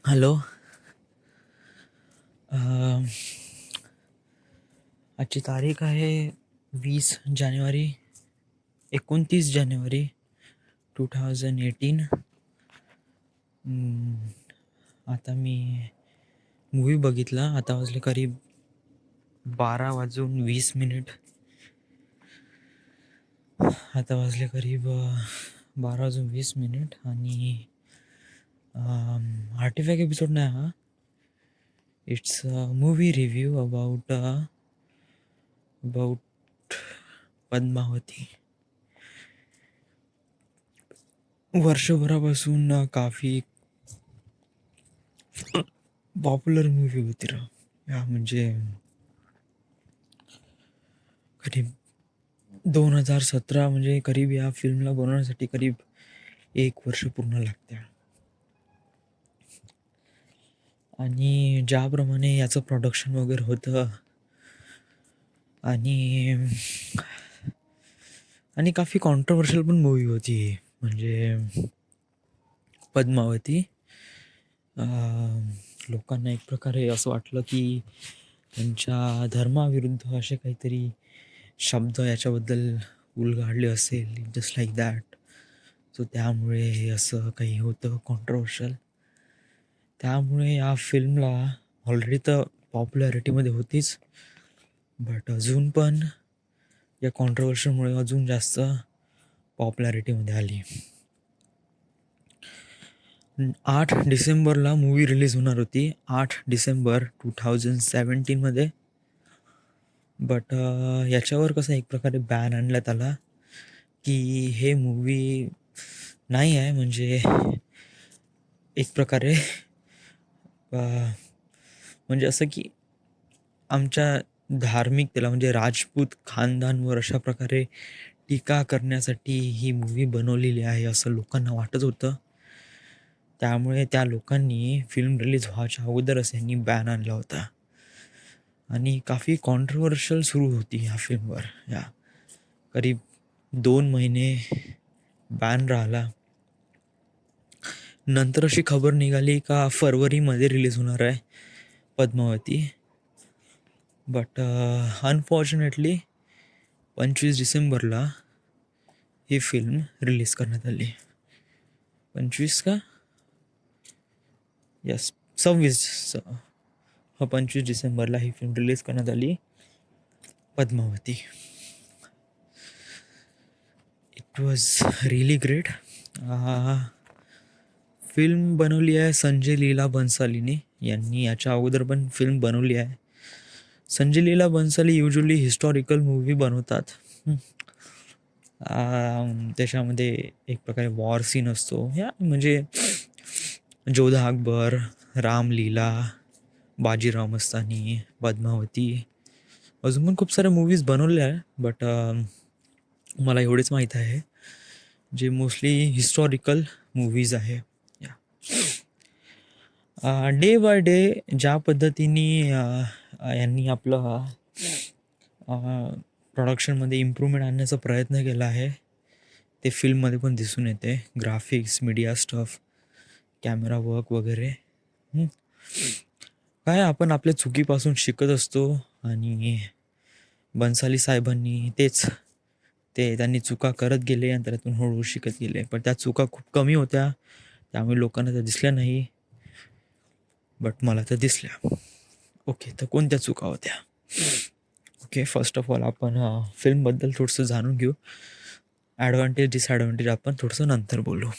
Hello. अ, आजची तारीख आहे 20 जानेवारी, 29 जानेवारी 2018. आता मी मूवी बघितला. आता वाजले करीब 12:20. आता वाजले करीब 12:20 आणि आर्टिफॅक्ट एपिसोड नाही हा. It's a movie review about Padmavati. वर्षभरापासून काफी पॉप्युलर मूवी होती राव. या म्हणजे करीब 2017, म्हणजे करीब या फिल्मला बनवण्यासाठी करीब 1 वर्ष पूर्ण लागते. आणि ज्याप्रमाणे याचं प्रोडक्शन वगैरे होतं आणि आणि काफी कॉन्ट्रोवर्शियल पण मूवी होती म्हणजे पद्मावती. लोकांना एक प्रकारे असं वाटलं की त्यांच्या धर्माविरुद्ध असे काहीतरी शब्द याच्याबद्दल उलगाडले असेल, जस्ट लाईक दॅट. सो त्यामुळे असं काही होतं कॉन्ट्रोवर्शियल. त्यामुळे या फिल्मला ऑलरेडी तर पॉप्युलॅरिटीमध्ये होतीच, बट अजून पण या कॉन्ट्रोवर्शियलमुळे अजून जास्त पॉप्युलॅरिटीमध्ये आली. 8 डिसेंबरला मूवी रिलीज होणार होती, 8 डिसेंबर 2017मध्ये. बट याच्यावर कसं एक प्रकारे बॅन आणण्यात आला की हे मूवी नाही आहे, म्हणजे एक प्रकारे म्हणजे असं की आमच्या धार्मिकतेला म्हणजे राजपूत खानदानवर अशा प्रकारे टीका करण्यासाठी ही मूवी बनवलेली आहे असं लोकांना वाटत होतं. त्यामुळे त्या लोकांनी फिल्म रिलीज व्हायच्या अगोदरच यांनी बॅन आणला होता आणि काफी कॉन्ट्रोवर्शियल सुरू होती ह्या फिल्मवर. या करीब 2 महिने बॅन राहिला. नंतर अशी खबर निघाली का फरवरीमध्ये रिलीज होणार आहे पद्मावती. बट अनफॉर्च्युनेटली 25 डिसेंबरला ही फिल्म रिलीज करण्यात आली. 25 का? यस, 25 डिसेंबरला ही फिल्म रिलीज करण्यात आली, Padmavati. It was really great. Film बनवली आहे संजय लीला बन्सालीने. यांनी याच्या अगोदर पण फिल्म बनवली आहे. Sanjay Leela बन्साली usually historical movie बनवतात. त्याच्यामध्ये एक प्रकारे वॉर सीन असतो, या म्हणजे जोधा अकबर, रामलीला, बाजीराव मस्तानी, पद्मावती, अजून पण खूप साऱ्या मूवीज बनवल्या आहे. बट मला एवढेच माहीत आहे जे मोस्टली हिस्टॉरिकल मूवीज आहे. डे बाय डे ज्या पद्धतीने यांनी आपलं प्रोडक्शनमध्ये इम्प्रूव्हमेंट आणण्याचा प्रयत्न केला आहे ते फिल्ममध्ये पण दिसून येते. Graphics, media stuff, camera work वगैरे. काय आपण आपल्या चुकीपासून शिकत असतो आणि बन्साली साहेबांनी त्यांनी चुका करत गेले आणि त्यातून हळूहळू शिकत गेले. पण त्या चुका खूप कमी होत्या, त्यामुळे लोकांना त्या दिसल्या नाही, बट मला त्या दिसल्या. ओके, तर कोणत्या चुका होत्या? ओके, फर्स्ट ऑफ ऑल आपण फिल्मबद्दल थोडंसं जाणून घेऊ. ॲडव्हान्टेज डिसॲडव्हान्टेज आपण थोडंसं नंतर बोलू.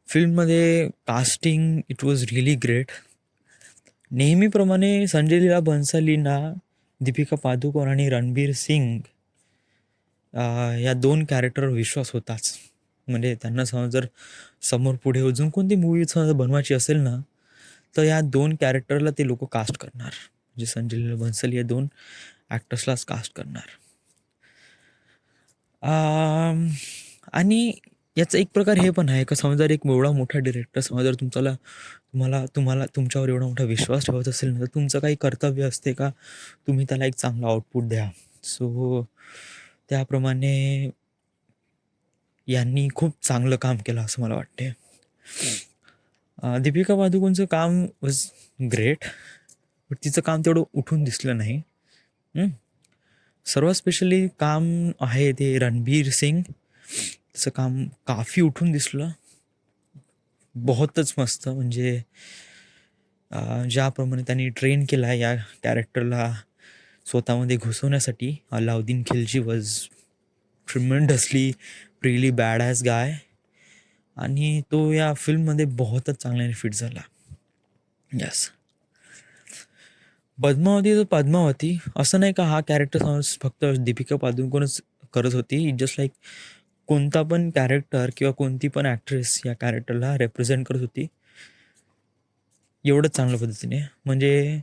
फिल्ममध्ये casting it was really great. नेहमीप्रमाणे संजय लीला बन्सालींना दीपिका पादुकोण आणि रणबीर सिंग या 2 कॅरेक्टरवर विश्वास होताच. म्हणजे त्यांना जर समोर पुढे अजून कोणती मूवी बनवायची असेल ना, तर या 2 कॅरेक्टरला ते लोक कास्ट करणार. म्हणजे संजय लीला बन्साली या 2 ॲक्टर्सलाच कास्ट करणार. आणि याचा एक प्रकार हे पण आहे का समजा एक एवढा मोठा डिरेक्टर जर तुम्हाला तुमच्यावर एवढा मोठा विश्वास ठेवत असेल ना, तर तुमचं काही कर्तव्य असते का तुम्ही त्याला एक चांगला आउटपुट द्या. सो त्याप्रमाणे यांनी खूप चांगलं काम केलं असं मला वाटते. दीपिका पादुकोणचं काम वॉज ग्रेट, बट तिचं काम तेवढं उठून दिसलं नाही. हं. सर्वात स्पेशली काम आहे ते रणबीर सिंग, त्याचं काम काफी उठून दिसलं. बहुतच मस्त. म्हणजे ज्याप्रमाणे त्यांनी ट्रेन केला आहे या कॅरेक्टरला स्वतःमध्ये घुसवण्यासाठी, Alauddin Khilji was tremendously really bad as guy, आणि तो या फिल्ममध्ये बहुतच चांगल्याने फिट झाला. यस. पद्मावती तर पद्मावती असं नाही का हा कॅरेक्टर फक्त दीपिका पादुकोणच करत होती. जस्ट लाईक कोणता पण कॅरेक्टर किंवा कोणती पण ॲक्ट्रेस या कॅरेक्टरला रिप्रेझेंट करत होती एवढंच चांगल्या पद्धतीने. म्हणजे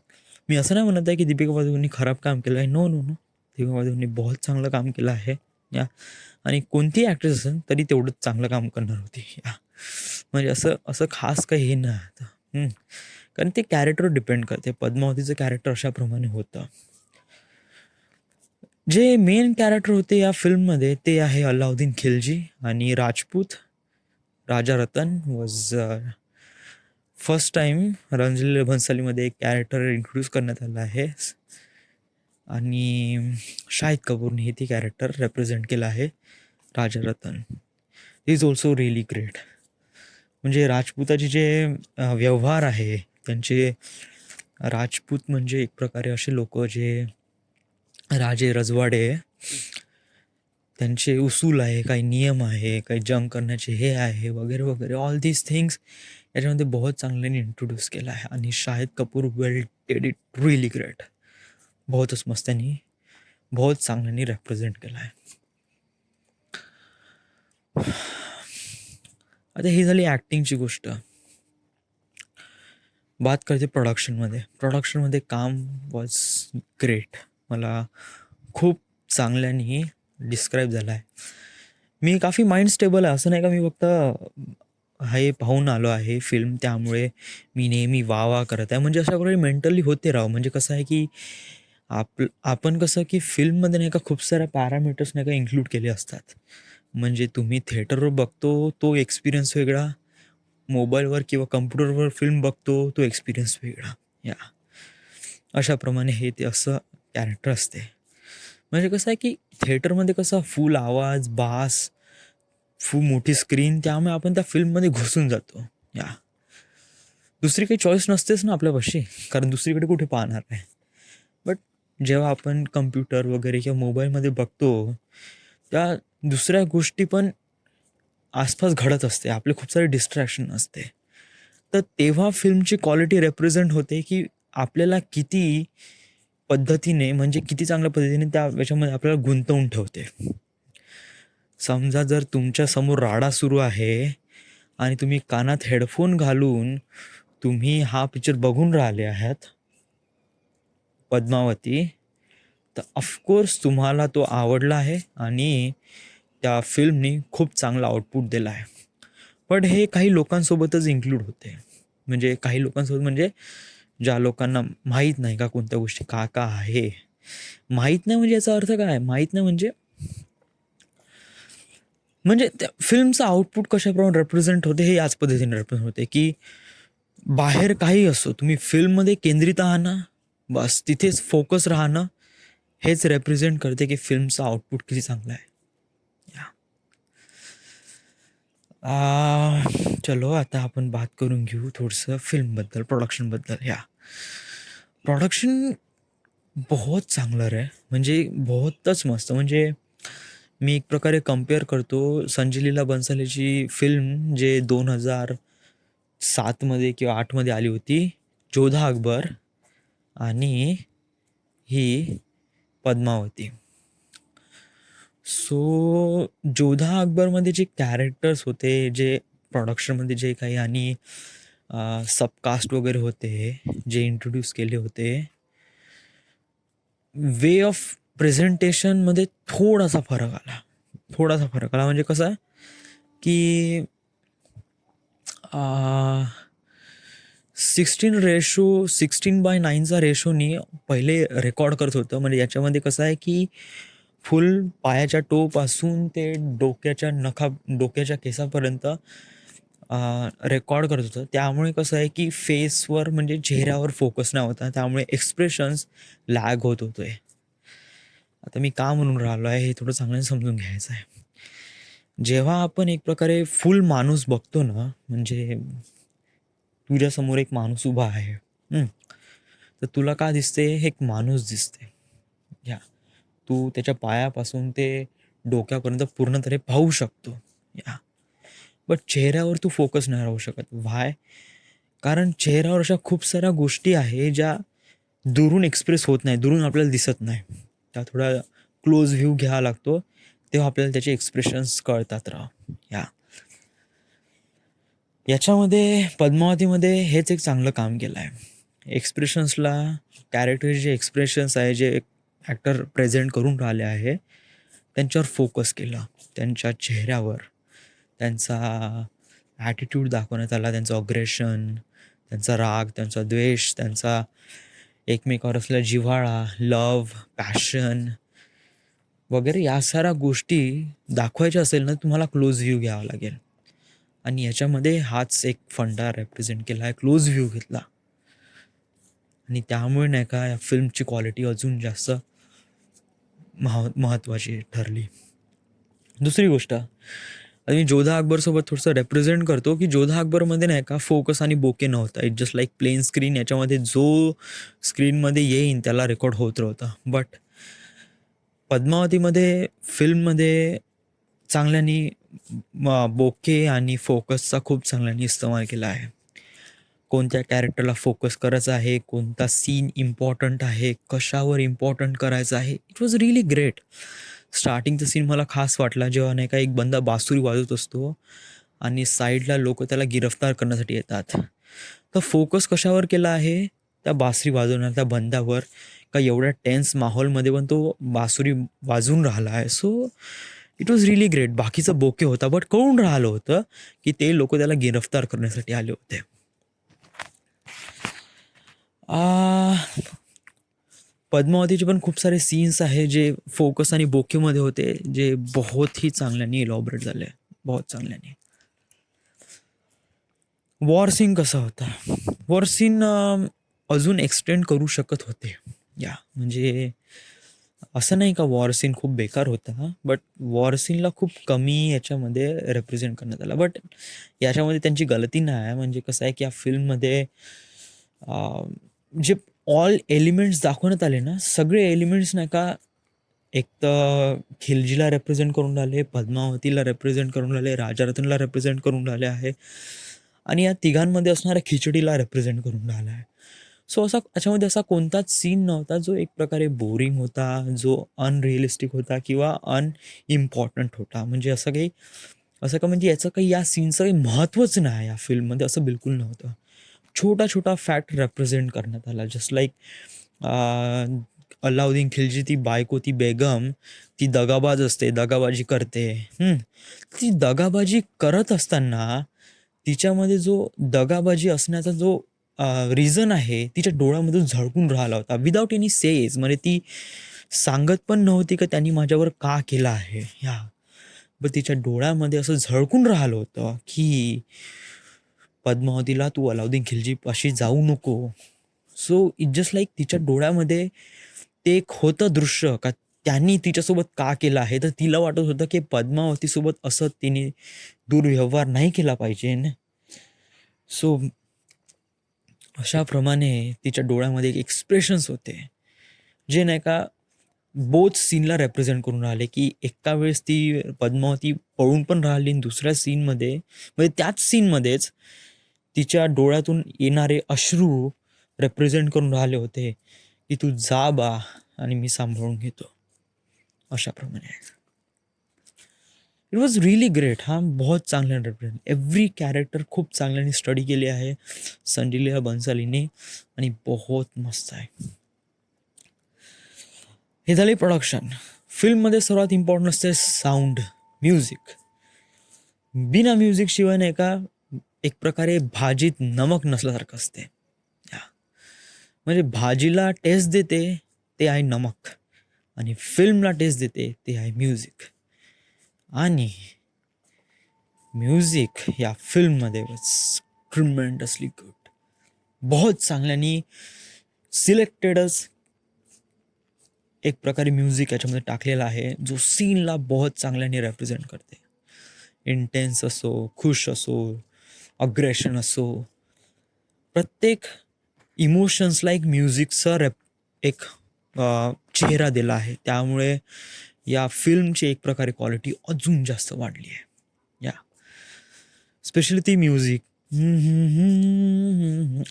मी असं नाही म्हणत आहे की दीपिका पादुकोणनी खराब काम केलं आहे. नो नो नो, दीपिका पादुकोणनी बहुत चांगलं काम केलं आहे या. आणि कोणतीही ॲक्ट्रेस असेल तरी तेवढंच चांगलं काम करणार होती या. म्हणजे असं असं खास काही हे नाही आता. कारण ते कॅरेक्टर डिपेंड करते. पद्मावतीचं कॅरेक्टर अशाप्रमाणे होतं. जे मेन कॅरेक्टर होते या फिल्ममध्ये ते आहे अलाउद्दीन खिल्जी, आणि राजपूत राजा रतन वॉज फर्स्ट टाइम रंजले भन्सालीमध्ये एक कॅरेक्टर इंट्रोड्यूस करण्यात आलं आहे, आणि शाहिद कपूरने हे ती कॅरेक्टर रेप्रेझेंट केलं आहे, Raja Ratan. Is also really great. म्हणजे राजपूताचे जे व्यवहार आहे त्यांचे, राजपूत म्हणजे एक प्रकारे असे लोक जे राजे रजवाडे, त्यांचे उसूल आहे, काही नियम आहे, काही जंग करण्याचे हे आहे वगैरे वगैरे, ऑल दीज थिंग्स याच्यामध्ये बहुत चांगल्याने इंट्रोड्यूस केला आहे. आणि शाहिद कपूर वेल डेड इट रिअली ग्रेट. बहुतच मस्त त्यांनी बहुत चांगल्याने रेप्रेझेंट केला आहे. आता ही झाली ॲक्टिंगची गोष्ट. बात करते प्रोडक्शनमध्ये काम वॉज ग्रेट. मला खूप चांगल्याने डिस्क्राईब झाला आहे. मी काफी माइंड स्टेबल आहे, असं नाही का मी फक्त हे पाहून आलो आहे फिल्म त्यामुळे मी नेहमी वा करत आहे. म्हणजे अशा प्रकारे मेंटली होते राव. म्हणजे कसं आहे की आपण कसं की फिल्ममध्ये नाही का खूप साऱ्या पॅरामीटर्स नाही का इन्क्लूड केले असतात. म्हणजे तुम्ही थिएटरवर बघतो तो एक्सपिरियन्स वेगळा, मोबाईलवर किंवा कम्प्युटरवर फिल्म बघतो तो एक्सपिरियन्स वेगळा या. अशाप्रमाणे हे ते असं कॅरेक्टर असते. म्हणजे कसं आहे की थिएटरमध्ये कसं फुल आवाज, बास, फुल मोठी स्क्रीन, त्यामुळे आपण त्या फिल्ममध्ये घुसून जातो या. दुसरी काही चॉईस नसतेच ना आपल्यापाशी, कारण दुसरीकडे कुठे पाहणार आहे. बट जेव्हा आपण कम्प्युटर वगैरे किंवा मोबाईलमध्ये बघतो त्या दुसऱ्या गोष्टी पण आसपास घडत असते, आपले खूप सारे डिस्ट्रॅक्शन असते. तर तेव्हा फिल्मची क्वालिटी रेप्रेझेंट होते की आपल्याला किती पद्धतीने, म्हणजे किती चांगल्या पद्धतीने त्या याच्यामध्ये आपल्याला गुंतवून ठेवते. समजा जर तुमच्या समोर राडा सुरू आहे आणि तुम्ही कानात हेडफोन घालून तुम्ही हा पिक्चर बघून राहिले आहात पद्मावती, तर ऑफकोर्स तुम्हाला तो आवडला आहे आणि त्या फिल्मनी खूप चांगला आउटपुट दिला आहे. पण हे काही लोकांसोबतच इन्क्लूड होते. म्हणजे काही लोकांसोबत म्हणजे ज्या लोकांना माहीत नाही का कोणत्या गोष्टी का का आहे, माहीत नाही म्हणजे याचा अर्थ काय, माहीत नाही म्हणजे त्या फिल्मचं आउटपुट कशाप्रमाणे रेप्रेझेंट होते हे याच पद्धतीने रेप्रेझेंट होते की बाहेर काही असो तुम्ही फिल्ममध्ये केंद्रित राहणं, बस तिथेच फोकस राहणं, हेच रेप्रेझेंट करते की फिल्मचा आउटपुट किती चांगला आहे. चलो आता आपण बात करून घेऊ थोडंसं फिल्मबद्दल, प्रोडक्शनबद्दल. प्रोडक्शन बहुत चांगलं रे, म्हणजे बहुतच मस्त. म्हणजे मी एक प्रकारे कम्पेअर करतो संजय लीला बन्सालीची फिल्म जे 2007मध्ये किंवा 8मध्ये आली होती, जोधा अकबर, आणि ही पद्मावती. सो जोधा अकबरमध्ये जे कॅरेक्टर्स होते, जे प्रोडक्शनमध्ये जे काही, आणि सबकास्ट वगैरे होते जे इंट्रोड्यूस केले होते, वे ऑफ प्रेझेंटेशनमध्ये थोडासा फरक आला. म्हणजे कसं आहे की 16:9चा रेशोनी पहिले रेकॉर्ड करत होतं. म्हणजे याच्यामध्ये कसं आहे की फुल पायाच्या टोपासून ते डोक्याच्या केसापर्यंत रेकॉर्ड करत होतं. त्यामुळे कसं आहे की फेसवर म्हणजे चेहऱ्यावर फोकस नाही होता. त्यामुळे एक्सप्रेशन्स लॅग होत होते. आता मी का म्हणून राहिलो आहे हे थोडं चांगल्याने समजून घ्यायचं आहे. जेव्हा आपण एक प्रकारे फुल माणूस बघतो ना, म्हणजे तुझ्यासमोर एक माणूस उभा आहे. तर तुला का दिसते? हे एक माणूस दिसते. या तू त्याच्या पायापासून ते डोक्यापर्यंत पूर्णतः पाहू शकतो. या बट चेहऱ्यावर तू फोकस नाही राहू शकत. व्हाय? कारण चेहऱ्यावर अशा खूप साऱ्या गोष्टी आहे ज्या दुरून एक्सप्रेस होत नाही, दुरून आपल्याला दिसत नाही. त्या थोडा क्लोज व्ह्यू घ्यावा लागतो, तेव्हा आपल्याला त्याचे एक्सप्रेशन्स कळतात या याच्यामध्ये पद्मावतीमध्ये हेच एक चांगलं काम केलं आहे. एक्सप्रेशन्सला कॅरेक्टरचे जे एक्सप्रेशन्स आहे, जे ॲक्टर प्रेझेंट करून राहिले आहे, त्यांच्यावर फोकस केला. त्यांच्या चेहऱ्यावर त्यांचा ॲटिट्यूड दाखवण्यात आला, त्यांचं अग्रेशन, त्यांचा राग, त्यांचा द्वेष, त्यांचा एकमेकावर असलेला जिव्हाळा, लव्ह, पॅशन वगैरे या साऱ्या गोष्टी दाखवायच्या असेल ना, तुम्हाला क्लोज व्ह्यू घ्यावा लागेल. आणि याच्यामध्ये हाच एक फंडा रेप्रेझेंट केला आहे, क्लोज व्ह्यू घेतला. आणि त्यामुळे नाही का या फिल्मची क्वालिटी अजून जास्त महत्त्वाची ठरली. दुसरी गोष्ट, आता मी जोधा अकबरसोबत थोडंसं रेप्रेझेंट करतो की जोधा अकबरमध्ये नाही का फोकस आणि बोके नव्हता. It just like plain screen. याच्यामध्ये जो स्क्रीनमध्ये येईन त्याला रेकॉर्ड होत राहतं. बट पद्मावतीमध्ये फिल्ममध्ये चांगल्यानी बोके आणि फोकसचा खूप चांगल्यानी इस्तेमाल केला आहे. कोणत्या कॅरेक्टरला फोकस करायचा आहे, कोणता सीन इम्पॉर्टंट आहे, कशावर इम्पॉर्टंट करायचं आहे. It was really great. स्टार्टिंगचा सीन मला खास वाटला, जेव्हा नाही का एक बंदा बासुरी वाजवत असतो आणि साईडला लोक त्याला गिरफ्तार करण्यासाठी येतात. तर फोकस कशावर केला आहे? त्या बासरी वाजवणार त्या बंदावर. का एवढ्या टेन्स माहोलमध्ये पण तो बासुरी वाजवून राहिला आहे. So it was really great. बाकीचं बोके होता, बट कळून राहिलं होतं की ते लोक त्याला गिरफ्तार करण्यासाठी आले होते. पद्मावतीचे पण खूप सारे सीन्स आहे जे फोकस आणि बोकेमध्ये होते, जे बहुत ही चांगल्याने इलॉबरेट झाले, बहुत चांगल्याने. वॉर सीन कसा होता? वॉर सीन अजून एक्सटेंड करू शकत होते. या म्हणजे असं नाही का वॉर सीन खूप बेकार होता, बट वॉर सीनला खूप कमी याच्यामध्ये रिप्रेझेंट करण्यात आला. बट याच्यामध्ये त्यांची गलती नाही आहे. म्हणजे कसं आहे की या फिल्ममध्ये जे ऑल एलिमेंट्स दाखवण्यात आले ना, सगळे एलिमेंट्स नाही का, एक तर खिलजीला रेप्रेझेंट करून राहिले, पद्मावतीला रेप्रेझेंट करून राहिले, राजारत्नला रेप्रेझेंट करून राहिले आहे आणि या तिघांमध्ये असणाऱ्या खिचडीला रेप्रेझेंट करून राहिला आहे. सो असा याच्यामध्ये असा कोणताच सीन नव्हता जो एक प्रकारे बोरिंग होता, जो अनरिअलिस्टिक होता किंवा अनइम्पॉर्टंट होता. म्हणजे असं का म्हणजे याचं काही या सीनचं काही महत्त्वच नाही या फिल्ममध्ये, असं बिलकुल नव्हतं. छोटा छोटा फॅक्ट रेप्रेझेंट करण्यात आला. जस्ट लाईक अल्लाउद्दीन खिलजी, ती बायको, ती बेगम, ती दगाबाज असते, दगाबाजी करते. ती दगाबाजी करत असताना तिच्यामध्ये जो दगाबाजी असण्याचा जो रिझन आहे, तिच्या डोळ्यामधून झळकून राहिला होता विदाऊट एनी सेज. म्हणजे ती सांगत पण नव्हती का त्यांनी माझ्यावर का केलं आहे. पण तिच्या डोळ्यामध्ये असं झळकून राहिलं होतं की पद्मावतीला, तू अलाउद्दीन खिलजी पाशी जाऊ नको. सो इट जस्ट लाईक तिच्या डोळ्यामध्ये ते एक होतं दृश्य का त्यांनी तिच्यासोबत का केलं आहे. तर तिला वाटत होतं की पद्मावतीसोबत असं तिने दुर्व्यवहार नाही केला पाहिजे. सो अशाप्रमाणे तिच्या डोळ्यामध्ये एक एक्सप्रेशन्स होते जे नाही का बोथ सीनला रेप्रेझेंट करून राहिले. की एका वेळेस ती पद्मावती पळून पण राहिली आणि दुसऱ्या सीनमध्ये म्हणजे त्याच सीनमध्येच तिच्या डोळ्यातून येणारे अश्रू रेप्रेझेंट करून राहिले होते की तू जा बा आणि मी सांभाळून घेतो, अशाप्रमाणे. It was really great. बहुत चांगल्याने रिप्रेझेंट, एव्हरी कॅरेक्टर खूप चांगल्याने स्टडी केली आहे संजय लीला बन्सालीने आणि बहुत मस्त आहे. हे झाले प्रोडक्शन. फिल्ममध्ये सर्वात इम्पॉर्टंट असते साऊंड, म्युझिक. बिना म्युझिक शिवाय नाही का एक प्रकारे भाजीत नमक नसल्यासारखं असते. म्हणजे भाजीला टेस्ट देते ते आहे नमक आणि फिल्मला टेस्ट देते ते आहे म्युझिक. आणि म्युझिक या फिल्ममध्ये वॉज ट्रिमेंडसली गुड. बहुत चांगल्याने सिलेक्टेडच एक प्रकारे म्युझिक याच्यामध्ये टाकलेला आहे, जो सीनला बहुत चांगल्याने रेप्रेझेंट करते. इंटेन्स असो, खुश असो, अग्रेशन असो, प्रत्येक इमोशन्सला एक म्युझिकचा एक चेहरा दिला आहे. त्यामुळे या फिल्मची एक प्रकारे क्वालिटी अजून जास्त वाढली आहे. या स्पेशली ती music,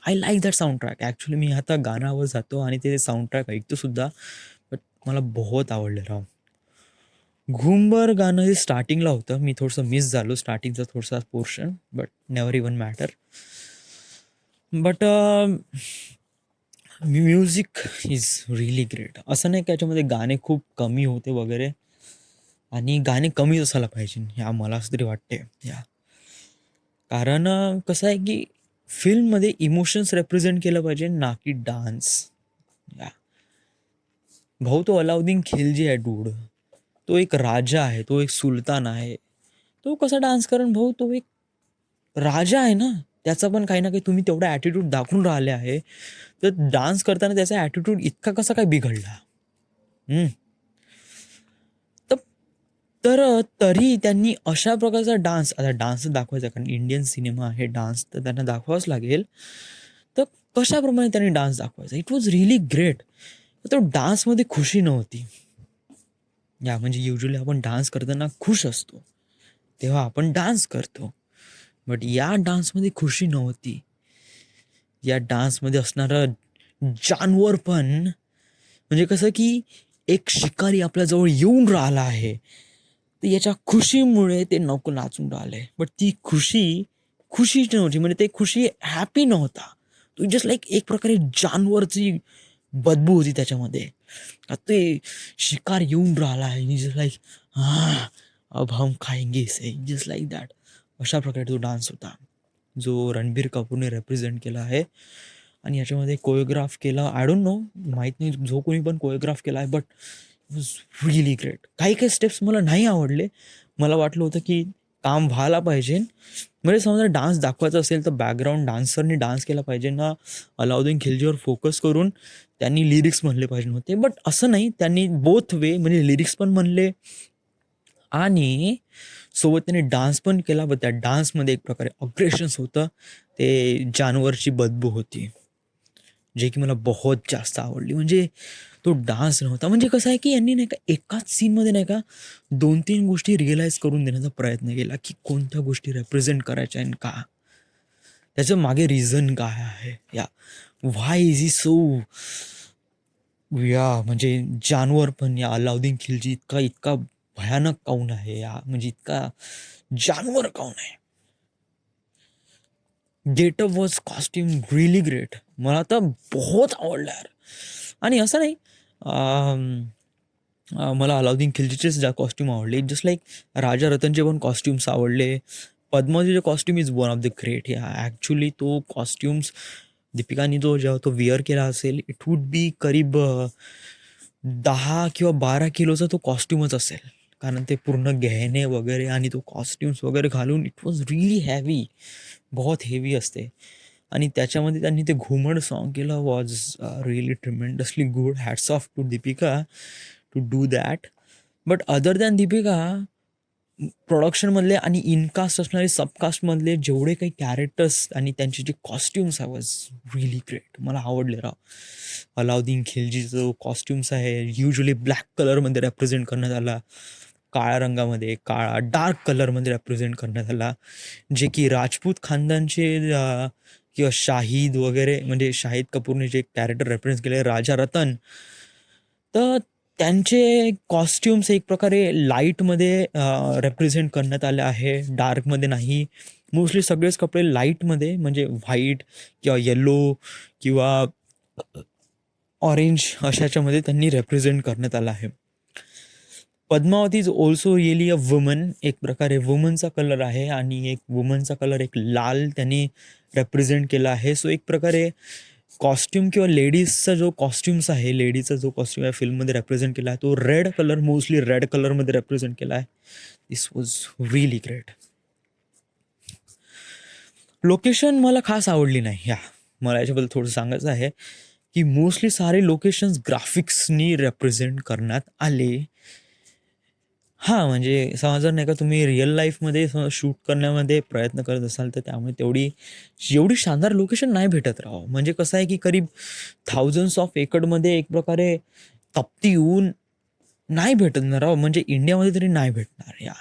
I like that sound track. Actually मी आता गाण्यावर जातो आणि ते साऊंड ट्रॅक ऐकतो सुद्धा, बट मला बहुत आवडले राव. घुमर गाणं हे स्टार्टिंगला होतं, मी थोडंसं मिस झालो स्टार्टिंगचा थोडासा portion, but never even matter. But music is really great. असं नाही की याच्यामध्ये गाणे खूप कमी होते वगैरे, आणि गाणे कमीच असायला पाहिजे ह्या मला असं तरी वाटते. या कारण कसं आहे की फिल्ममध्ये इमोशन्स रेप्रेझेंट केलं पाहिजे, ना की डान्स. या भाऊ, तो अलाउद्दीन खिलजी आहे डूड, तो एक राजा आहे, तो एक सुलतान आहे. तो कसा डान्स करण भाऊ? तो एक राजा आहे ना. त्याचा पण काही ना काही तुम्ही तेवढा ॲटिट्यूड दाखवून राहिले आहे, तर डान्स करताना त्याचा ॲटिट्यूड इतका कसा काय बिघडला? तर तर तरी त्यांनी अशा प्रकारचा डान्स, आता डान्स दाखवायचा, कारण इंडियन सिनेमा आहे, डान्स तर त्यांना दाखवाच लागेल. तर कशाप्रमाणे त्यांनी डान्स दाखवायचा? It was really great. तो डान्समध्ये खुशी नव्हती. या म्हणजे युजली आपण डान्स करताना खुश असतो, तेव्हा आपण डान्स करतो, बट या डान्समध्ये खुशी नव्हती. या डान्समध्ये असणारं जानवर पण, म्हणजे कसं की एक शिकारी आपल्याजवळ येऊन राहिला आहे, तर याच्या खुशीमुळे ते नको नाचून राहिले, बट ती खुशीच नव्हती. म्हणजे ते खुशी हॅपी नव्हता. तो जस्ट लाईक एक प्रकारे जानवरची बदबू होती त्याच्यामध्ये. ते शिकार येऊन राहिला आहे, जस्ट लाईक अब हम खाएंगे इसे, जस्ट लाईक दॅट. अशा प्रकारे तो डान्स होता, जो रणबीर कपूरने रेप्रेझेंट केला आहे. आणि याच्यामध्ये कोरिओग्राफ केला, आय डोंट नो, माहीत नाही जो कोणी पण कोरिओग्राफ केला आहे, but it was really great. काही काही स्टेप्स मला नाही आवडले. मला वाटलं होतं की काम व्हायला पाहिजे. म्हणजे समजा डान्स दाखवायचा असेल तर बॅकग्राऊंड डान्सरनी डान्स केला पाहिजे ना, अलाउद्दीन खिलजीवर फोकस करून त्यांनी लिरिक्स म्हणले पाहिजे होते. बट असं नाही, त्यांनी बोथ वे, म्हणजे लिरिक्स पण म्हणले आणि सोबत त्यांनी डान्स पण केला. व त्या डान्समध्ये एक प्रकारे अग्रेशन्स होतं, ते जानवरची बदबू होती, जे की मला बहुत जास्त आवडली. म्हणजे तो डान्स नव्हता, म्हणजे कसं आहे की यांनी नाही का एकाच सीनमध्ये नाही का 2-3 गोष्टी रिअलाईज करून देण्याचा प्रयत्न केला, की कोणत्या गोष्टी रेप्रेझेंट करायच्या आणि का, त्याच्या मागे रिझन काय आहे. या व्हाय इज ही सो, या म्हणजे जानवर पण, या अलाउद्दीन खिलजी इतका इतका भयानक काऊन आहे, या म्हणजे इतका जानवर काऊन आहे. Getup was costume really great. मला तर बहुत आवडला यार. आणि असं नाही, मला अलाउद्दीन खिलजीचेच ज्या कॉस्ट्यूम आवडले, जस्ट लाईक राजा रतनचे पण कॉस्ट्युम्स आवडले. पद्मावतीचे costume is one of the great. Yeah actually तो कॉस्ट्युम्स दीपिकाने जेव्हा तो विअर केला असेल, इट वुड बी करीब 10 किंवा 12 किलोचा तो कॉस्ट्युमच असेल, कारण ते पूर्ण गहने वगैरे आणि तो कॉस्ट्युम्स वगैरे घालून इट वॉज रिअली हॅवी, बहुत हेवी असते. आणि त्याच्यामध्ये त्यांनी ते घुमड सॉन्ग केलं, was really tremendously good. Hats off to Deepika to do that. But other than Deepika, प्रोडक्शनमधले आणि इनकास्ट असणारे सबकास्टमधले जेवढे काही कॅरेक्टर्स आणि त्यांचे जे costumes I was really great. मला आवडले राव. अलाउद्दीन खिलजीचा जो कॉस्ट्युम्स आहे, युजली ब्लॅक कलरमध्ये रेप्रेझेंट करण्यात आला, काळ्या रंगामध्ये, काळा डार्क कलरमध्ये रेप्रेझेंट करण्यात आला, जे की राजपूत खानदानचे किंवा शाहिद वगैरे, म्हणजे शाहिद कपूरने जे कॅरेक्टर रेप्रेझेंट केले राजा रतन, तर त्यांचे कॉस्ट्युम्स एक प्रकारे लाईटमध्ये रेप्रेझेंट करण्यात आले आहे, डार्कमध्ये नाही. मोस्टली सगळेच कपडे लाईटमध्ये, म्हणजे व्हाईट किंवा येलो किंवा ऑरेंज अशाच्यामध्ये त्यांनी रेप्रेझेंट करण्यात आलं आहे. Padmavati is also really a woman. एक प्रकारे वुमनचा कलर आहे, आणि एक वुमनचा कलर एक लाल त्यांनी रेप्रेझेंट केला आहे. सो एक प्रकारे कॉस्ट्यूम किंवा लेडीजचा जो कॉस्ट्युम्स आहे, लेडीजचा जो कॉस्ट्यूम या फिल्ममध्ये रेप्रेझेंट केला आहे, तो रेड कलर, मोस्टली रेड कलरमध्ये रेप्रेझेंट केला आहे. दिस वॉज रिअली ग्रेट. लोकेशन मला खास आवडली नाही. मला याच्याबद्दल थोडं सांगायचं आहे, की मोस्टली सारे लोकेशन्स ग्राफिक्सनी रिप्रेझेंट करण्यात आले. म्हणजे समजा नाही का तुम्ही रिअल लाईफमध्ये शूट करण्यामध्ये प्रयत्न करत असाल, तर त्यामुळे एवढी शानदार लोकेशन नाही भेटत राव. म्हणजे कसं आहे, की करीब थाउजंड्स ऑफ एकरमध्ये एक प्रकारे तपती ऊन नाही भेटत ना राव. म्हणजे इंडियामध्ये तरी नाही भेटणार.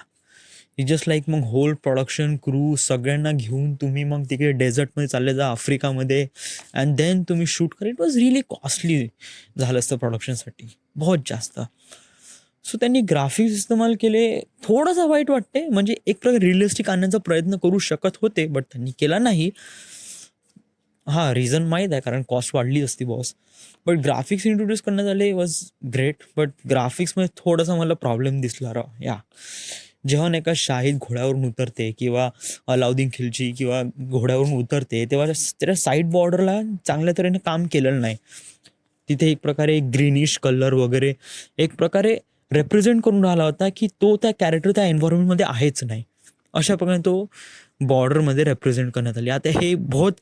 इट्स जस्ट लाईक मग होल प्रोडक्शन क्रू सगळ्यांना घेऊन तुम्ही मग तिकडे डेझर्टमध्ये चालले जा आफ्रिकामध्ये अँड देन तुम्ही शूट करा. इट वॉज रिअली कॉस्टली झालं असतं प्रोडक्शनसाठी, बहुत जास्त. सो त्यांनी ग्राफिक्स इस्तेमाल केले. थोडासा वाईट वाटते, म्हणजे एक प्रकारे रिअलिस्टिक आणण्याचा प्रयत्न करू शकत होते, बट त्यांनी केला नाही. रिझन माहीत आहे, कारण कॉस्ट वाढली असती बॉस. बट ग्राफिक्स इंट्रोड्यूस करण्यात आले वॉज ग्रेट. बट ग्राफिक्समध्ये थोडासा मला प्रॉब्लेम दिसला राव. जेव्हा नाही का शाहीद घोड्यावरून उतरते किंवा अलाउद्दीन खिलजी किंवा घोड्यावरून उतरते, तेव्हा त्याच्या साईड बॉर्डरला चांगल्या तऱ्हेने काम केलेलं नाही. तिथे एक प्रकारे ग्रीनिश कलर वगैरे एक प्रकारे रिप्रेझेंट करून राहिला होता, की तो त्या कॅरेक्टर त्या एन्व्हायरमेंटमध्ये आहेच नाही. अशा प्रकारे तो बॉर्डरमध्ये रिप्रेझेंट करण्यात आली. आता हे बहुत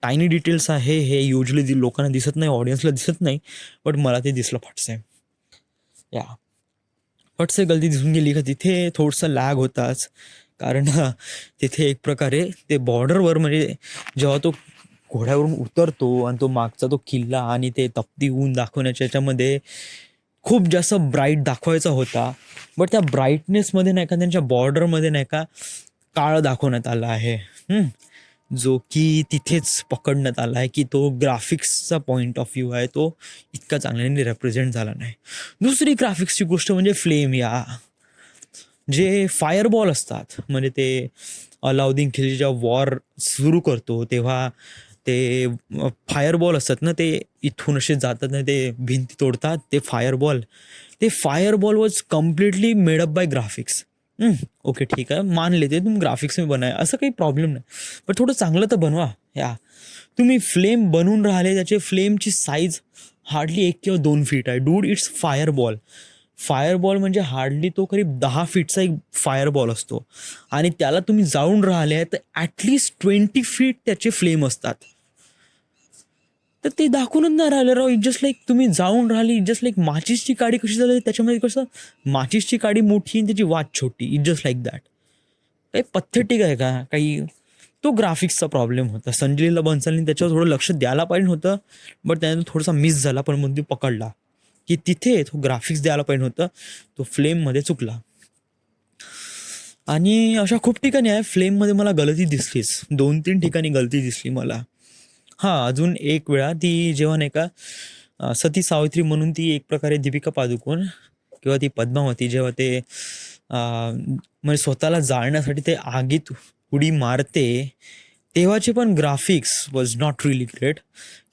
टायनी डिटेल्स आहे, हे युजली लोकांना दिसत नाही, ऑडियन्सला दिसत नाही, बट मला ते दिसलं फटसे. फटसे गलती दिसून गेली का तिथे थोडंसं लॅग होताच. कारण तिथे एक प्रकारे ते बॉर्डरवर, म्हणजे जेव्हा तो घोड्यावरून उतरतो आणि तो मागचा तो किल्ला आणि ते तपती ऊन दाखवण्याच्या याच्यामध्ये खूप जास्त ब्राईट दाखवायचा होता, बट त्या ब्राईटनेसमध्ये नाही का त्यांच्या बॉर्डरमध्ये नाही का काळ दाखवण्यात आला आहे. जो की तिथेच पकडण्यात आला आहे, की तो ग्राफिक्सचा पॉईंट ऑफ व्ह्यू आहे, तो इतका चांगल्याने रिप्रेझेंट झाला नाही. दुसरी ग्राफिक्सची गोष्ट म्हणजे फ्लेम, जे फायरबॉल असतात, म्हणजे ते अलाउद्दीन खिलजी जेव्हा वॉर सुरू करतो तेव्हा ते फायरबॉल असतात ना, ते इथून असे जातात ना, ते भिंती तोडतात, ते fireball was completely made up by graphics. Okay, ठीक आहे, मान लेते तुम्ही ग्राफिक्स में बनाय, असं काही प्रॉब्लेम नाही, पण थोडं चांगलं तर बनवा. तुम्ही फ्लेम बनवून राहिले, त्याचे फ्लेमची साईज हार्डली 1 किंवा 2 फीट आहे. डूड, इट्स फायरबॉल म्हणजे हार्डली तो करीब 10 फीटचा एक फायरबॉल असतो, आणि त्याला तुम्ही जाळून राहिले तर ॲटलिस्ट 20 फीट त्याचे फ्लेम असतात. तर ते दाखवूनच नाही राहिलं राव. इट जस्ट लाईक तुम्ही जाऊन राहिली, जस्ट लाईक माचीसची काडी कशी झाली, त्याच्यामध्ये कसं माचीसची काडी मोठी आणि त्याची वाट छोटी. It just like that. काही पथेटिक आहे का काही? तो ग्राफिक्सचा प्रॉब्लेम होता. संजय लीला बन्सालने त्याच्यावर थोडं लक्ष द्यायला पाहिजे होतं, बट त्याने थोडासा मिस झाला, पण मग ते पकडला की तिथे तो ग्राफिक्स द्यायला पाहिजे होतं, तो फ्लेममध्ये चुकला. आणि अशा खूप ठिकाणी आहे फ्लेममध्ये मला गलती दिसलीच. 2-3 ठिकाणी गलती दिसली मला. अजून एक वेळा ती जेव्हा नाही का सती सावित्री म्हणून ती एक प्रकारे दीपिका पादुकोण किंवा ती पद्मावती जेव्हा ते म्हणजे स्वतःला जाळण्यासाठी ते आगीत उडी मारते, तेव्हाचे पण graphics was not really great.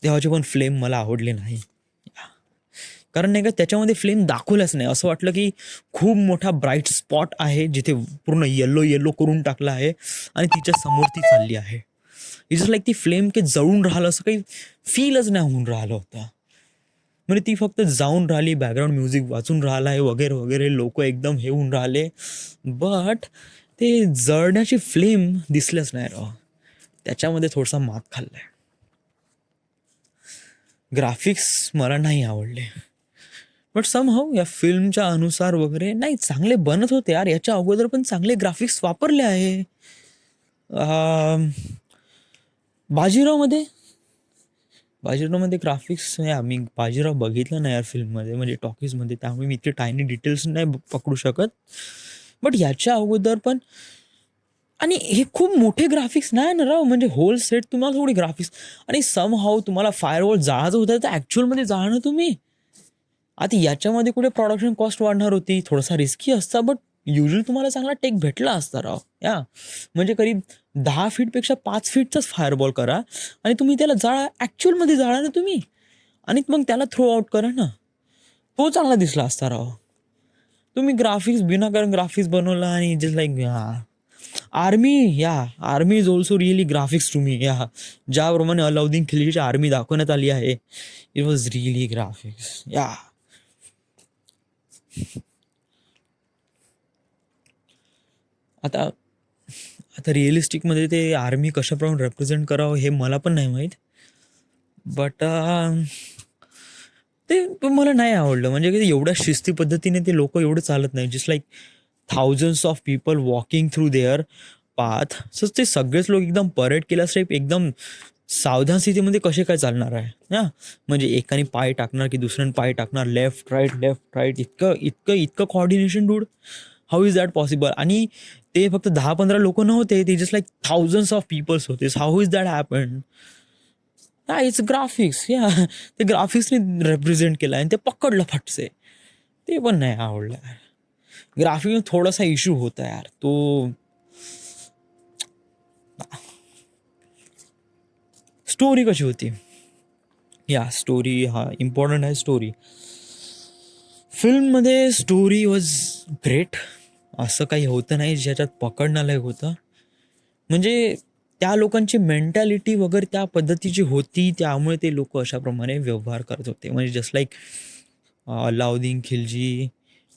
तेव्हाचे पण फ्लेम मला आवडले नाही. कारण नाही का त्याच्यामध्ये फ्लेम दाखवल्याच नाही. असं वाटलं की खूप मोठा ब्राईट स्पॉट आहे, जिथे पूर्ण येल्लो येल्लो करून टाकला आहे आणि तिच्या समोर ती चालली आहे. इट्स लाईक ती फ्लेम के जळून राहिलं असं काही फीलच नाही होऊन राहिलं होतं. म्हणजे ती फक्त जाऊन राहिली, बॅकग्राऊंड म्युझिक वाचून राहिला आहे वगैरे वगैरे, लोक एकदम हे होऊन राहिले, बट ते जळण्याची फ्लेम दिसल्याच नाही राव. त्याच्यामध्ये थोडासा मात खाल्लाय. ग्राफिक्स मला नाही आवडले, बट समहाऊ या फिल्मच्या अनुसार वगैरे नाही चांगले बनत होते यार. याच्या अगोदर पण चांगले ग्राफिक्स वापरले आहे. बाजीरावमध्ये बाजीरावमध्ये ग्राफिक्स मी बाजीराव बघितलं नाही यार फिल्ममध्ये, म्हणजे टॉकीजमध्ये, त्यामुळे मी इतके टायनी डिटेल्स नाही पकडू शकत. बट याच्या अगोदर पण, आणि हे खूप मोठे ग्राफिक्स नाही ना राव, म्हणजे होल सेट तुम्हाला थोडी ग्राफिक्स, आणि समहाऊ तुम्हाला फायरवॉल जाळायचं होतं तर ॲक्च्युअलमध्ये जाळणं तुम्ही. आता याच्यामध्ये कुठे प्रोडक्शन कॉस्ट वाढणार होती, थोडासा रिस्की असता, बट युजली तुम्हाला चांगला टेक भेटला असता राव. म्हणजे करीब 10 फीटपेक्षा 5 फीटचाच फायरबॉल करा आणि तुम्ही त्याला जाळा, ॲक्च्युअलमध्ये जाळा ना तुम्ही, आणि मग त्याला थ्रो आउट करा ना, तो चांगला दिसला असता राव. तुम्ही ग्राफिक्स विनाकारण ग्राफिक्स बनवला आणि just like army is also really graphics to me. ज्याप्रमाणे अलाउद्दीन खिलजीची आर्मी दाखवण्यात आली आहे, इट वॉज रिअली ग्राफिक्स. आता आता रिअलिस्टिकमध्ये ते आर्मी कशाप्रमाणे रिप्रेझेंट करावं हे मला पण नाही माहीत. बट ते पण मला नाही आवडलं. म्हणजे की एवढ्या शिस्ती पद्धतीने ते लोक एवढं चालत नाही. Just like thousands of people walking through their path. So ते सगळेच लोक एकदम परेड केल्यास टाईप एकदम सावधान स्थितीमध्ये कसे काय चालणार आहे ना. म्हणजे एकाने पाय टाकणार की दुसऱ्याने पाय टाकणार, लेफ्ट राईट इतकं इतकं इतकं coordination dude. How is that possible? आणि ते फक्त 10-15 लोक नव्हते, ते just like thousands of peoples होते. How is that happen? हा, इट्स ग्राफिक्स. या ते ग्राफिक्सने रिप्रेझेंट केलं आणि ते पकडलं फटसे. ते पण नाही आवडलं यार. ग्राफिक थोडासा इश्यू होता यार तो. स्टोरी कशी होती? या स्टोरी हा इम्पॉर्टंट आहे. स्टोरी फिल्ममध्ये स्टोरी वॉज ग्रेट. असं काही होतं नाही ज्याच्यात पकडण्यालायक होतं. म्हणजे त्या लोकांची मेंटॅलिटी वगैरे त्या पद्धतीची होती, त्यामुळे ते लोक अशाप्रमाणे व्यवहार करत होते. म्हणजे जस्ट लाईक अलाउद्दीन खिलजी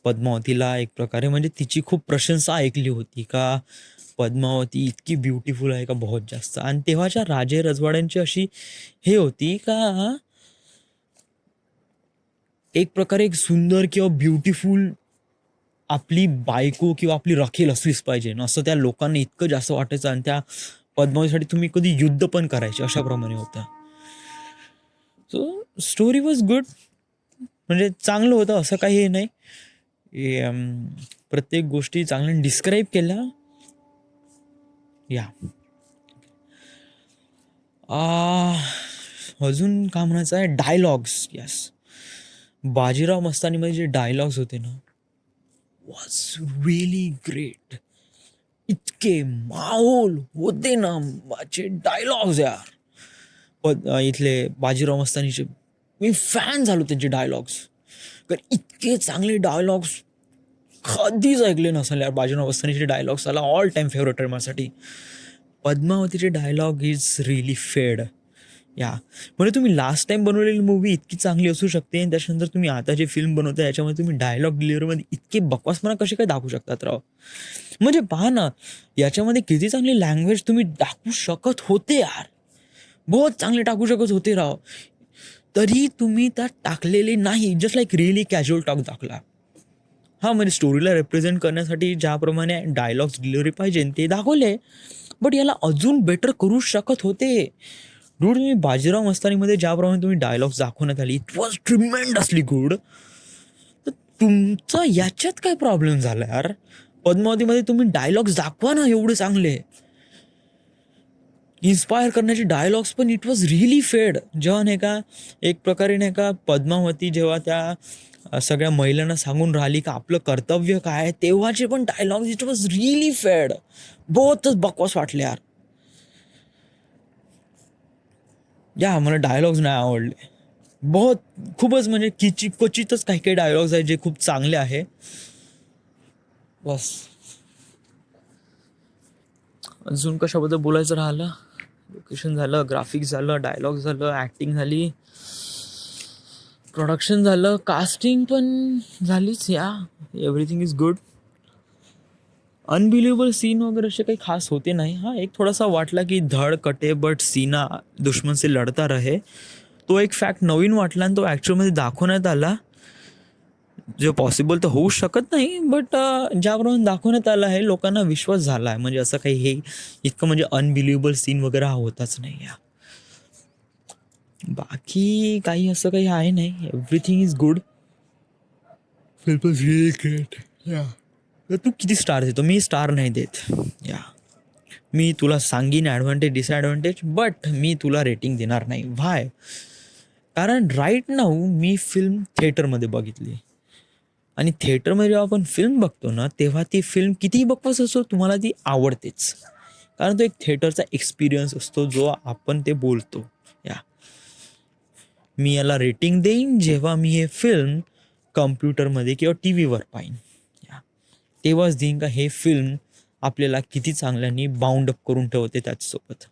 पद्मावतीला एक प्रकारे म्हणजे तिची खूप प्रशंसा ऐकली होती का पद्मावती इतकी ब्युटिफुल आहे का, बहुत जास्त. आणि तेव्हाच्या राजे रजवाड्यांची अशी हे होती का एक प्रकारे एक सुंदर किंवा ब्युटिफुल आपली बायको किंवा आपली राखील असलीच पाहिजे ना, असं त्या लोकांना इतकं जास्त वाटायचं. आणि त्या पद्मावतीसाठी तुम्ही कधी युद्ध पण करायचे अशाप्रमाणे होतं. So story was good. म्हणजे चांगलं होतं, असं काही हे नाही. प्रत्येक गोष्टी चांगल्या डिस्क्राईब केल्या. या अजून काय म्हणायचं आहे, डायलॉग्स. यस, बाजीराव मस्तानीमध्ये जे डायलॉग्स होते ना, वॉज रिअली ग्रेट. इतके माहोल होते ना माझे डायलॉग्स यार. इथले बाजीराव मस्तानीचे मी फॅन झालो त्यांचे डायलॉग्स. कारण इतके चांगले डायलॉग्स कधीच ऐकले नसेल यार. बाजीराव मस्तानीचे डायलॉग्स आला ऑल टाइम फेवरेट आहे माझ्यासाठी. पद्मावतीचे डायलॉग इज रिअली फेड. या म्हणजे तुम्ही लास्ट टाइम बनवलेली मूवी इतकी चांगली असू शकते आणि त्याच्यानंतर तुम्ही आता जे फिल्म बनवता याच्यामध्ये तुम्ही डायलॉग डिलिव्हरीमध्ये इतके बकवासपणा कसे काय दाखवू शकतात राव. म्हणजे पहा ना, याच्यामध्ये किती चांगली लँग्वेज तुम्ही दाखवू शकत होते यार. बहुत चांगले टाकू शकत होते राव. तरी तुम्ही त्यात टाकलेले नाही. Just like really casual talk दाखला. हां, म्हणजे स्टोरीला रिप्रेझेंट करण्यासाठी ज्याप्रमाणे डायलॉग्स डिलिव्हरी पाहिजे ते दाखवले. बट याला अजून बेटर करू शकत होते. डूड, तुम्ही बाजीराव मस्तानीमध्ये ज्याप्रमाणे तुम्ही डायलॉग्स दाखवण्यात आली, इट वॉज ट्रिमेंडसली गुड. तर तुमचा याच्यात काय प्रॉब्लेम झाला यार? पद्मावतीमध्ये तुम्ही डायलॉग्स दाखवा ना एवढे चांगले, इन्स्पायर करण्याचे डायलॉग्स पण. इट वॉज रिअली फेड. जेव्हा नाही का एक प्रकारे नाही का पद्मावती जेव्हा त्या सगळ्या महिलांना सांगून राहिली का आपलं कर्तव्य काय आहे, तेव्हाचे पण डायलॉग्स इट वॉज रिअली फेड. बहुतच बकवास वाटले यार. या मला डायलॉग्स नाही आवडले. बहुत खूपच म्हणजे क्वचितच काही काही डायलॉग्स आहेत जे खूप चांगले आहे. बस. अजून कशाबद्दल बोलायचं राहिलं? लोकेशन झालं, ग्राफिक्स झालं, डायलॉग झालं, ॲक्टिंग झाली, प्रोडक्शन झालं, कास्टिंग पण झालीच. या everything is good. Unbelievable scene वगैरे असे काही खास होते नाही. हां, एक थोडासा वाटला की धड कटे बट सीना दुश्मन से लढता रहे. तो एक फॅक्ट नवीन वाटला आणि तो ॲक्च्युअलमध्ये दाखवण्यात आला. जे पॉसिबल तर होऊ शकत नाही, बट ज्याप्रमाणे दाखवण्यात आलं आहे लोकांना विश्वास झाला आहे. म्हणजे असं काही हे इतकं म्हणजे अनबिलिव्हेबल सीन वगैरे हा होताच नाही. या बाकी काही असं काही आहे नाही. Everything is good. Film is really great. या तू किती स्टार देतो? मी स्टार नाही देत. या मी तुला सांगीन ॲडव्हान्टेज डिसॲडव्हान्टेज, बट मी तुला रेटिंग देणार नाही. व्हाय? कारण राईट नाऊ मी फिल्म थिएटरमध्ये बघितली आणि थिएटरमध्ये जेव्हा आपण फिल्म बघतो ना, तेव्हा ती फिल्म कितीही बकवास असो तुम्हाला ती आवडतेच. कारण तो एक थिएटरचा एक्सपिरियन्स असतो जो आपण ते बोलतो. या मी याला रेटिंग देईन जेव्हा मी हे फिल्म कम्प्युटरमध्ये किंवा टी व्हीवर पाहीन. या तेव्हाच देईन का हे फिल्म आपल्याला किती चांगल्याने बाउंड अप करून ठेवते त्याचसोबत.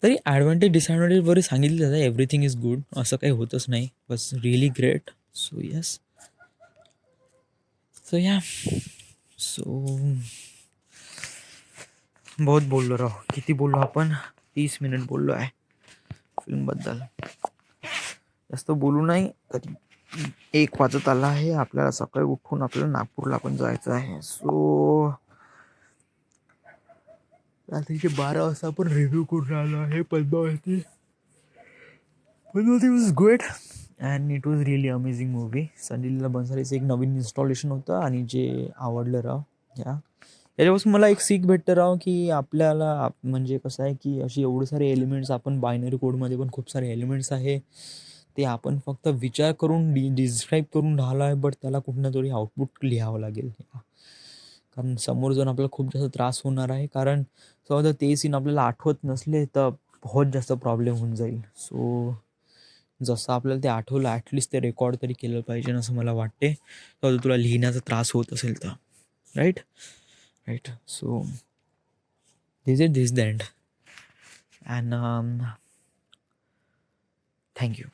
तरी ॲडव्हान्टेज डिसॲडव्हान्टेज वगैरे सांगितलं जातं. एव्हरीथिंग इज गुड, असं काही होतच नाही. बस really great. So yes. So yeah so बहुत बोललो राव. किती बोललो आपण? 30 मिनिट बोललो आहे फिल्मबद्दल. जास्त बोलू नाही तरी 1 वाजत आला आहे. आपल्याला सकाळी उठून आपल्याला नागपूरला पण जायचं आहे. सो रात्रीचे 12 वाजता आपण रिव्ह्यू करून आलो आहे Padmavati. Was good and it was really amazing movie. Sanjay Leela बन्सालीचं एक नवीन इन्स्टॉलेशन होतं आणि जे आवडलं राव. याच्यापासून मला एक सीख भेटतं राव की आपल्याला म्हणजे कसं आहे की अशी एवढे सारे एलिमेंट्स आपण बायनरी कोडमध्ये पण खूप सारे एलिमेंट्स आहे ते आपण फक्त विचार करून डिस्क्राईब करून राहिलो आहे. बट त्याला कुठं ना तरी आउटपुट लिहावं लागेल. कारण समोर जाऊन आपल्याला खूप जास्त त्रास होणार आहे. कारण समजा ते सीन आपल्याला आठवत नसले तर बहुत जास्त प्रॉब्लेम होऊन जाईल. सो जसं आपल्याला ते आठवलं ॲटलिस्ट ते रेकॉर्ड तरी केलं पाहिजे असं मला वाटते. तर तुला लिहिण्याचा त्रास होत असेल तर right. So this is the end and thank you.